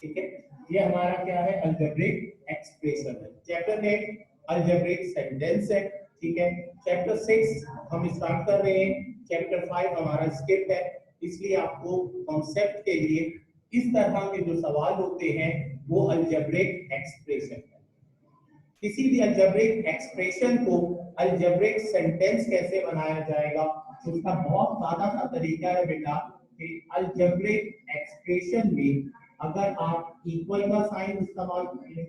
ठीक है, ये हमारा क्या है, अलजेब्रिक एक्सप्रेशन है। चैप्टर 8 अलजेब्रिक सेंटेंस है। ठीक है, चैप्टर 6 हम स्टार्ट कर रहे हैं, चैप्टर 5 हमारा स्किप है, इसलिए आपको कॉन्सेप्ट के लिए इस तरह के जो सवाल होते हैं वो अलजेब्रिक एक्सप्रेशन है। किसी भी अलजेब्रिक एक्सप्रेशन को अलजेब्रिक सेंटेंस कैसे बनाया जाएगा, उसका बहुत सादा सा तरीका है बेटा कि अलजेब्रिक एक्सप्रेशन में अगर आप इक्वल का साइन इस्तेमाल करें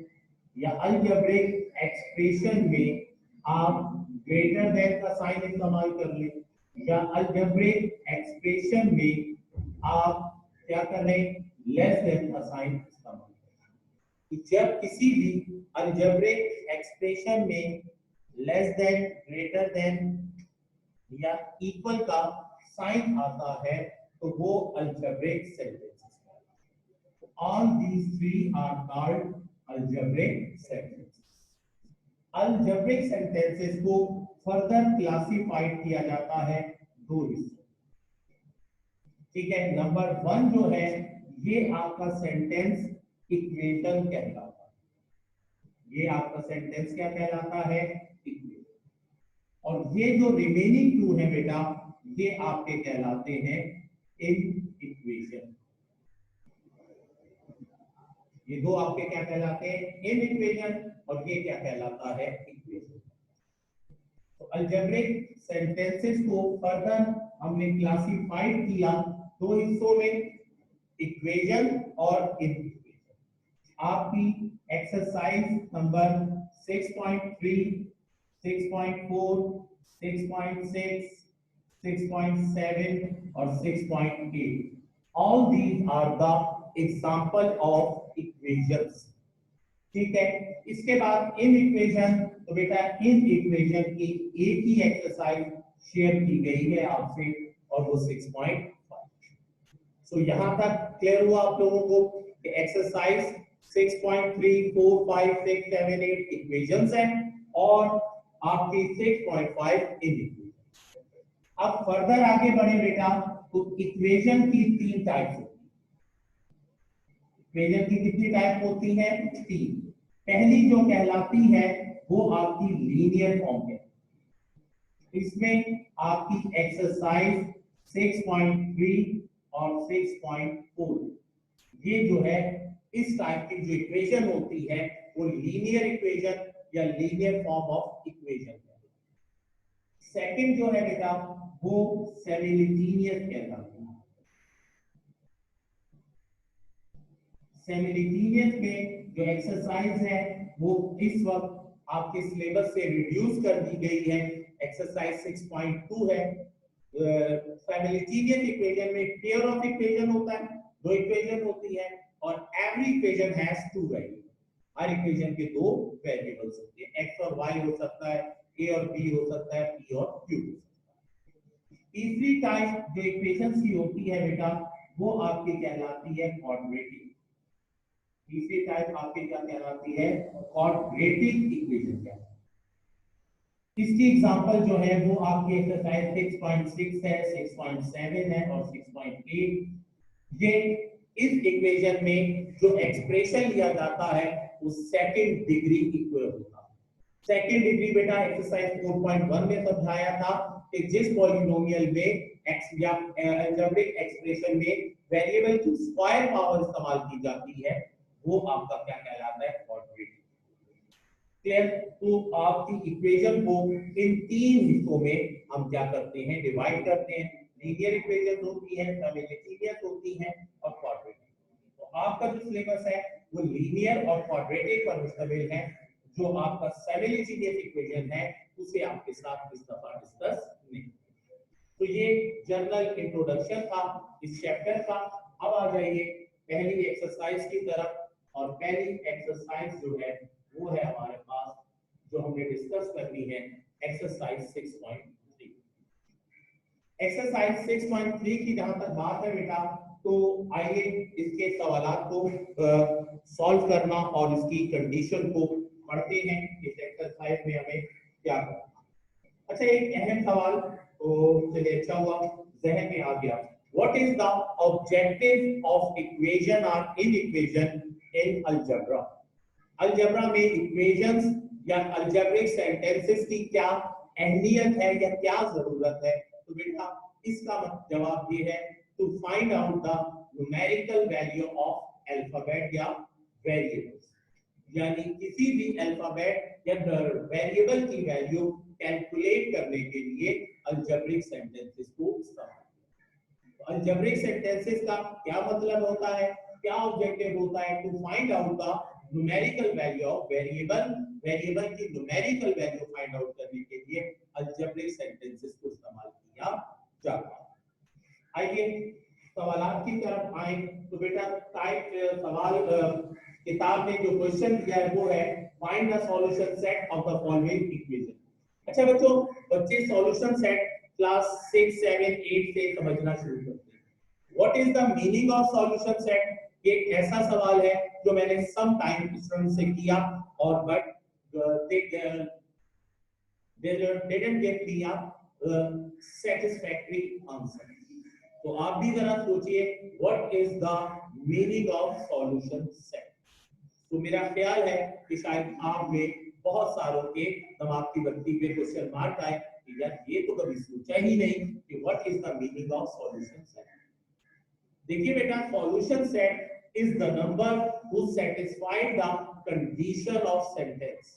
या अलजेब्रिक एक्सप्रेशन में आप ग्रेटर देन का साइन इस्तेमाल कर लें या अलजेब्रिक एक्सप्रेशन में आप क्या करें, लेस देन का साइन इस्तेमाल करें। जब किसी भी अलजेब्रिक एक्सप्रेशन में लेस देन, ग्रेटर देन या इक्वल का साइन आता है तो वो अलजेब्रिक सेंटेंसेस है। All these three are called algebraic sentences. Algebraic sentences को फर्दर क्लासिफाइड किया जाता है दो हिस्सों। ठीक है, नंबर 1 जो है ये आपका सेंटेंस इक्वेशन कहलाता है। ये आपका सेंटेंस क्या कहलाता है, इक्वेशन। और ये जो रिमेनिंग 2 है बेटा, ये आपके कहलाते हैं इन इक्वेशन। ये दो आपके क्या कहलाते हैं, इन इक्वेशन, और ये क्या कहलाता है, इक्वेशन। तो अलजेब्रिक सेंटेंसेस को फर्दर हमने क्लासिफाइड किया दो हिस्सों में, इक्वेशन और इन इक्वेशन। आपकी एक्सरसाइज नंबर 6.3, 6.4, 6.6, 6.7 और 6.8, all these are the example of equations। ठीक है, इसके बाद इन इक्वेशन, तो बेटा इन इक्वेशन की एक ही एक्सरसाइज शेयर की गई है आपसे और वो 6.5। सो यहां तक क्लियर हुआ आप लोगों को कि एक्सरसाइज 6.3, 4, 5, 6, 7, 8 इक्वेशंस हैं और आपकी 6.5 इन इक्वेशन। अब फर्दर आगे बढ़े बेटा, तो इक्वेशन की 3 टाइप्स होती है। इक्वेशन की कितनी टाइप होती है, 3। पहली जो कहलाती है वो आपकी लीनियर फॉर्म है। इसमें आपकी एक्सरसाइज 6.3 और 6.4 ये जो है इस टाइप की जो इक्वेशन होती है वो लीनियर इक्वेशन या लीनियर फॉर्म ऑफ इक्वेशन है। सेकंड जो है बेटा वो सिमिलटेनियस कहलाती है। सिमिलटेनियस में जो एक्सरसाइज है वो इस वक्त आपके सिलेबस से रिड्यूस कर दी गई है, एक्सरसाइज 6.2 है। सिमिलटेनियस इक्वेशन में पेयर ऑफ इक्वेशन होता है, दो इक्वेशन होती है और every equation has 2 value. Her equation के 2 वेरिएबल्स होते हैं, x और y हो सकता है, a और b हो सकता है, p और q हो सकता है। तीसरी टाइप जो इक्वेशंस की होती है बेटा वो आपकी कहलाती है क्वाड्रेटिक। तीसरी टाइप आपकी क्या कहलाती है, क्वाड्रेटिक इक्वेशन कहलाती है। इसकी एग्जांपल जो है वो आपकी एक्सरसाइज 6.6 है, 6.7 है और 6.8। ये इस इक्वेशन में जो एक्सप्रेशन लिया जाता है वो सेकंड डिग्री इक्वल होता है। सेकंड डिग्री बेटा एक्सरसाइज 4.1 में समझाया था कि जिस पॉलिनोमियल में एक्स या अलजेब्रिक एक्सप्रेशन में वेरिएबल की स्क्वायर पावर इस्तेमाल की जाती है वो आपका क्या कहलाता है, क्वाड्रेटिक। क्लियर? तो आपकी इक्वेशन को इन 3 हिस्सों में हम क्या करते हैं, डिवाइड करते हैं। लीनियर इक्वेशन होती है, सिमिलटेनियस होती है और क्वाड्रेटिक। तो आपका जो सिलेबस है वो लीनियर और क्वाड्रेटिक पर मुश्तमिल है। जो आपका सिमिलटेनियस इक्वेशन है उसे आपके साथ इस दफा डिस्कस नहीं। तो ये जनरल इंट्रोडक्शन था इस चैप्टर का। अब आ जाइए पहली एक्सरसाइज की तरफ, और पहली एक्सरसाइज जो है वो है हमारे पास जो हमने डिस्कस करनी है, एक्सरसाइज 6.3। एक्सरसाइज 6.3 की जहां तक बात है बेटा, तो आइए इसके सवालात को सॉल्व करना और इसकी कंडीशन को पढ़ते हैं। इस एक्सरसाइज में हमें क्या करना। अच्छा, एक अहम सवाल तो चलिए अच्छा हुआ जहन में आ गया, What is the objective of equation or inequation in algebra? Algebra में इक्वेशंस या अल्जेब्रिक सेंटेंसेस की क्या अहमियत है या क्या जरूरत है? तो बेटा इसका जवाब ये है to find out the numerical value of alphabet या वेरिएबल्स, यानी किसी भी अल्फाबेट या वेरिएबल की वैल्यू कैलकुलेट करने के लिए अलजेब्रिक सेंटेंसेस को इस्तेमाल। अलजेब्रिक सेंटेंसेस का क्या मतलब होता है, क्या ऑब्जेक्टिव होता है? To find out the numerical value of variable, variable की न्यूमेरिकल वैल्यू फाइंड आउट करने के लिए अलजेब्रिक सेंटेंसेस को इस्तेमाल किया जाता है। आइए सवाल की तरफ आए तो बेटा टाइप सवाल किताब में जो क्वेश्चन दिया है वो है find the solution set of the following equation. अच्छा बच्चों, बच्चे सॉल्यूशन सेट क्लास 6, 7, 8 से समझना शुरू करते हैं। What is the meaning of solution set? ये ऐसा सवाल है जो मैंने सम टाइम स्टूडेंट से किया और but they didn't get the satisfactory answer. तो आप भी जरा सोचिए what is the meaning of solution set। तो मेरा ख्याल है कि शायद आप में बहुत सारों के दिमाग की बत्ती पे क्वेश्चन मार्क आए कि यार ये तो कभी सोचा ही नहीं कि what is the meaning of solution set। देखिए बेटा, solution set is the number who satisfied the condition of sentence।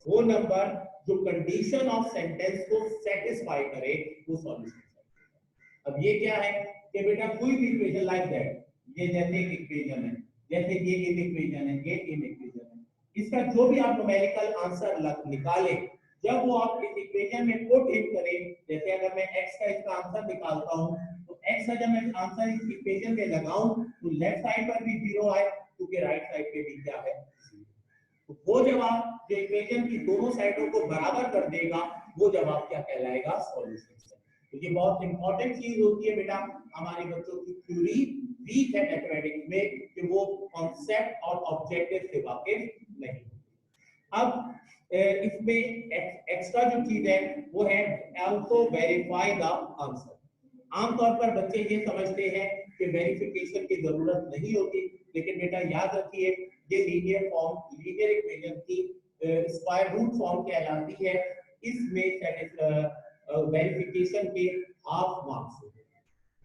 वो नंबर जो कंडीशन ऑफ सेंटेंस को सेटिस्फाई करे वो सॉल्यूशन है। अब ये क्या है कि बेटा कोई भी इक्वेशन लाइक दैट, ये जैसे एक इक्वेशन है, जैसे ये एक इक्वेशन है, ये एक इक्वेशन है, इसका जो भी आप न्यूमेरिकल आंसर निकालें, जब वो आप इस इक्वेशन में पुट इन करें, जैसे अगर मैं x का इसका आंसर निकालता हूं तो x का जब मैं आंसर इस इक्वेशन में लगाऊं तो लेफ्ट साइड पर भी 0 आए क्योंकि राइट साइड पे भी क्या है, तो वो जवाब जो इक्वेशन की दोनों साइडों को बराबर कर देगा वो जवाब क्या कहलाएगा? Solution set. तो ये बहुत इंपॉर्टेंट चीज होती है बेटा, हमारे बच्चों की थ्योरी वीक है मैथमेटिक्स में कि वो कॉन्सेप्ट और ऑब्जेक्टिव से वाकिफ नहीं। अब इसमें एक्स्ट्रा जो चीज है वो है आल्सो वेरीफाई द आंसर। आमतौर पर बच्चे ये समझते हैं कि वेरिफिकेशन की जरूरत नहीं होती, लेकिन बेटा याद रखिए ये लीनियर फॉर्म, लीनियर इक्वेशन की स्क्वायर रूट फॉर्म कहलाती है। इसमें वेरिफिकेशन के हाफ मार्क्स होते हैं,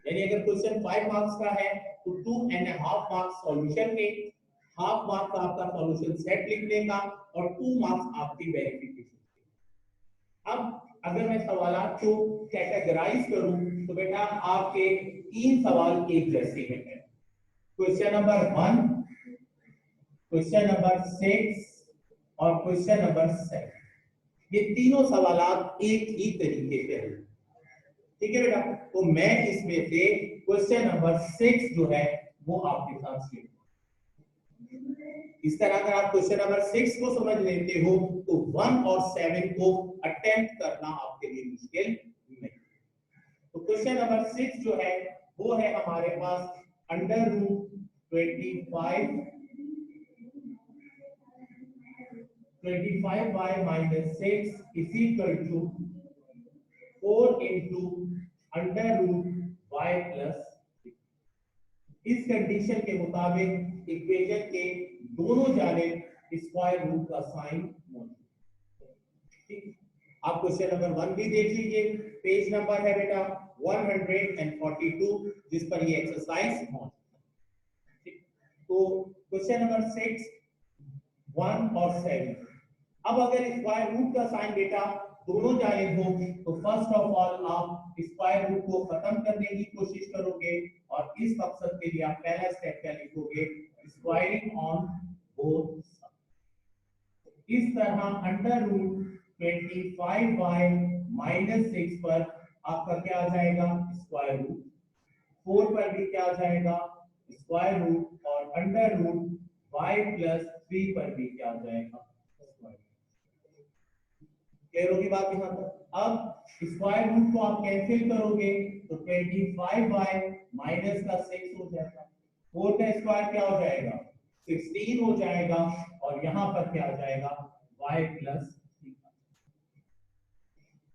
यानी अगर क्वेश्चन 5 मार्क्स का है तो 2.5 मार्क्स सॉल्यूशन में, हाफ मार्क्स आपका सॉल्यूशन सेट लिखने का और 2 मार्क्स आपकी वेरिफिकेशन। अब अगर मैं सवालों को कैटेगराइज करूं तो बेटा आपके 3 सवाल एक जैसे हैं। क्वेश्चन नंबर 1, क्वेश्चन नंबर 6 और क्वेश्चन नंबर 7, ये तीनों सवालात एक ही तरीके से हैं। ठीक है बेटा, तो मैं इसमें से क्वेश्चन नंबर 6 जो है वो आपके साथ शेयर, इस तरह अगर आप क्वेश्चन नंबर 6 को समझ लेते हो तो 1 और 7 को अटेम्प्ट करना आपके लिए मुश्किल नहीं। तो क्वेश्चन नंबर 6 जो है वो है हमारे पास under root 25y minus 6 is equal to 4 into under root y plus 6। इस कंडीशन के मुताबिक इक्वेशन के दोनों जानिब स्क्वायर रूट का साइन मौजूद। आप क्वेश्चन नंबर 1 भी देख लीजिए, पेज नंबर है बेटा 142 जिस पर ये एक्सरसाइज मौजूद। तो क्वेश्चन नंबर 6, 1 और 7, अब अगर स्क्वायर रूट का साइन बेटा दोनों जानिब हो तो फर्स्ट ऑफ ऑल आप स्क्वायर रूट को खत्म करने की कोशिश करोगे और इस मकसद के लिए आप पहला स्टेप क्या लिखोगे? Squaring on both side. इस तरह अंडर रूट 25y माइनस 6 पर आपका क्या आ जाएगा? Square root. 4 पर भी क्या आ जाएगा? Square root. और अंडर रूट y प्लस 3 पर भी क्या आ जाएगा? क्लियर होगी बात यहाँ तक? अब स्क्वायर रूट को आप कैंसिल करोगे तो 25y माइनस का 6 हो जाएगा, 4 का स्क्वायर क्या हो जाएगा? 16 हो जाएगा और यहाँ पर क्या आ जाएगा? y plus 3।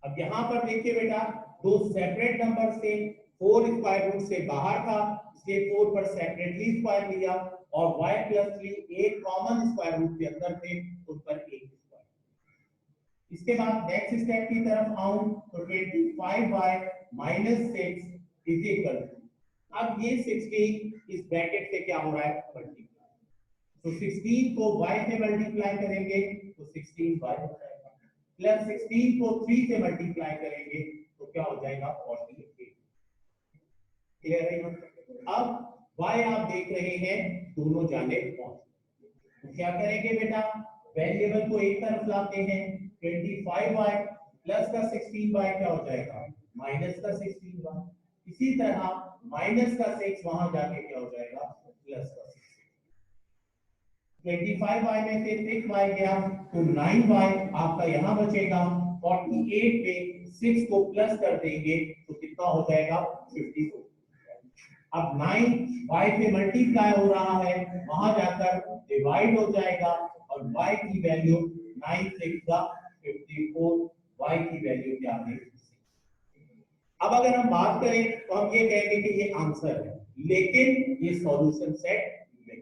अब यहाँ पर देखिए बेटा दो सेपरेट नंबर से 4 स्क्वायर रूट से बाहर था, इसलिए 4 पर सेपरेटली स्क्वायर लिया, और y प्लस 3 एक कॉमन स्क्वायर रूट के अंदर थे, उन पर एक स्क्वायर। इसके बाद नेक्स्ट स्टेप की तरफ आऊं तो 25y minus 6 is equal to, अब ये 16 इस ब्रैकेट से क्या हो रहा है, मल्टीप्लाई। तो 16 को y से मल्टीप्लाई करेंगे तो 16y हो जाएगा, प्लस 16 को 3 से मल्टीप्लाई करेंगे तो क्या हो जाएगा, 48। क्लियर है? अब y आप देख रहे हैं दोनों जाने पहुंच, तो क्या करेंगे बेटा, वेरिएबल को एक तरफ लाते हैं, 25y प्लस का 16y क्या हो जाएगा, माइनस का 16y। इसी तरह माइनस का 6 वहां जाके क्या हो जाएगा, प्लस का 25y में से 6y गया तो 9y आपका यहां बचेगा, 48 पे 6 को प्लस कर देंगे तो कितना हो जाएगा, 54। अब 9 y से मल्टीप्लाई हो रहा है, वहां जाकर डिवाइड हो जाएगा, और y की वैल्यू 9 6 का 54, y की वैल्यू क्या है। अब अगर हम बात करें तो हम ये कहेंगे कि ये आंसर है, लेकिन ये सॉल्यूशन सेट नहीं।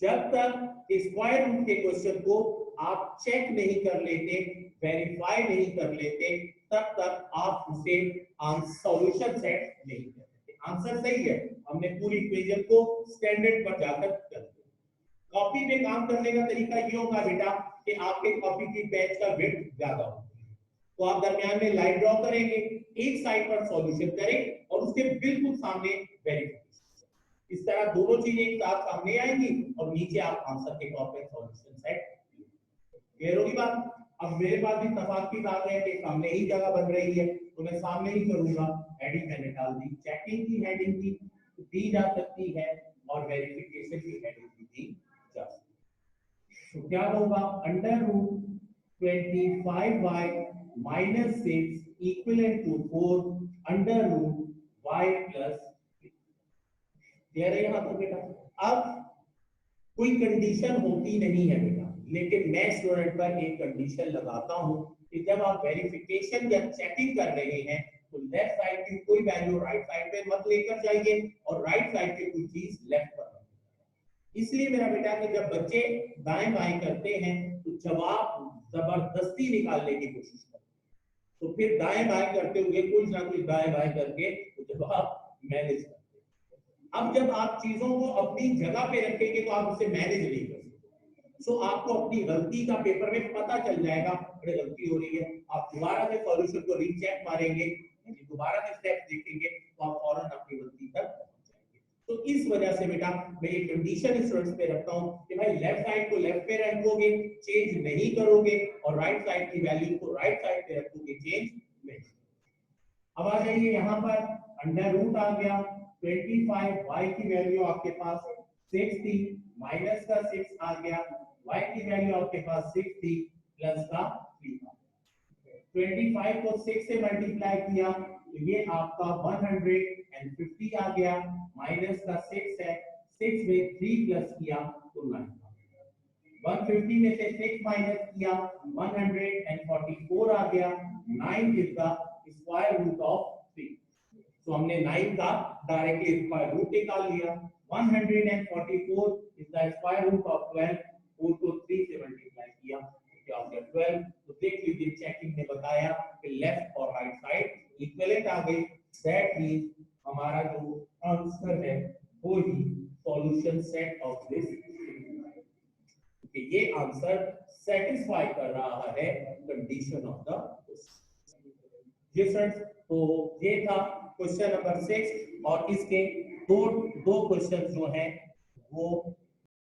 जब तक स्क्वायर रूट के क्वेश्चन को आप चेक नहीं कर लेते, वेरीफाई नहीं कर लेते, तब तक आप उसे सॉल्यूशन सेट नहीं करते। आंसर सही है, हमने पूरी इक्वेशन को स्टैंडर्ड पर जाकर कर दिया। कॉपी में काम करने का तरीका ये होगा बेटा कि आपके कॉपी की पेज का विड्थ ज्यादा हो, तो आप दरमियान में लाइन ड्रॉ करेंगे, एक साइड पर सॉल्यूशन करें और उसके बिल्कुल सामने वेरिफिकेशन। इस तरह दोनों चीजें एक साथ सामने आएंगी और नीचे आप आंसर के तौर पर सॉल्यूशन सेट। क्लियर होगी बात? अब मेरे पास भी तफाक की बात है कि सामने ही जगह बन रही है, तो मैं सामने ही करूंगा। हेडिंग मैंने डाल दी, चेकिंग की हेडिंग दी जा सकती है और वेरिफिकेशन की हेडिंग भी दी जा सकती है। तो क्या होगा, under root 25y minus 6 equal to 4 under root y plus. Clear है यहाँ पर बेटा? अब कोई कंडीशन होती नहीं है बेटा, लेकिन मैं स्टूडेंट पर एक कंडीशन लगाता हूं कि जब आप वेरिफिकेशन या चेकिंग कर रहे हैं तो लेफ्ट साइड की कोई वैल्यू राइट साइड पे मत लेकर जाइए और राइट साइड की कोई चीज लेफ्ट पर। इसलिए मेरा बेटा कि जब बच्चे दाएं बाएं करते हैं तो जवाब जबरदस्ती निकालने की कोशिश करते, तो फिर दाएं बाएं करते हुए कुछ ना कुछ दाएं बाएं करके तो जवाब मैनेज करते। अब जब आप चीजों को अपनी जगह पे रखेंगे तो आप उसे मैनेज नहीं कर सकते। सो आपको अपनी गलती का पेपर में पता चल जाएगा, अरे गलती हो रही है, आप दोबारा से सॉल्यूशन को रीचेक मारेंगे, दोबारा से स्टेप्स देखेंगे तो आप फौरन अपनी गलती तक पहुंच जाएंगे। तो इस वजह से बेटा मैं ये कंडीशन स्टूडेंट्स पे रखता हूं कि भाई लेफ्ट साइड को लेफ्ट पे रखोगे, चेंज नहीं करोगे, और राइट साइड की वैल्यू को राइट साइड पे रखोगे, चेंज नहीं। अब आ जाइए यहाँ पर, अंडर रूट आ गया 25y की वैल्यू आपके पास 6 थी, माइनस का 6 आ गया, y की वैल्यू आपके पास 6 थी, प्लस का 3 था। 25 को 6 से मल्टीप्लाई किया तो ये आपका 150 आ गया, माइनस का 6 है, 6 में 3 प्लस किया तो 9। 150 में से 6 माइनस किया 144 आ गया, 9 is the square root of 3। तो हमने 9 का डायरेक्टली स्क्वायर रूट निकाल लिया। 144 is the square root of 12, 4 को 3 से मल्टीप्लाई किया तो क्या हो गया 12। तो देख लीजिए चेकिंग ने बताया कि लेफ्ट और राइट साइड इक्विवेलेंट आ गई। दैट मींस हमारा जो आंसर है वो ही सॉल्यूशन सेट ऑफ दिस, कि ये आंसर सेटिस्फाई कर रहा है कंडीशन ऑफ द क्वेश्चन। तो ये था क्वेश्चन नंबर 6 और इसके दो क्वेश्चन जो हैं वो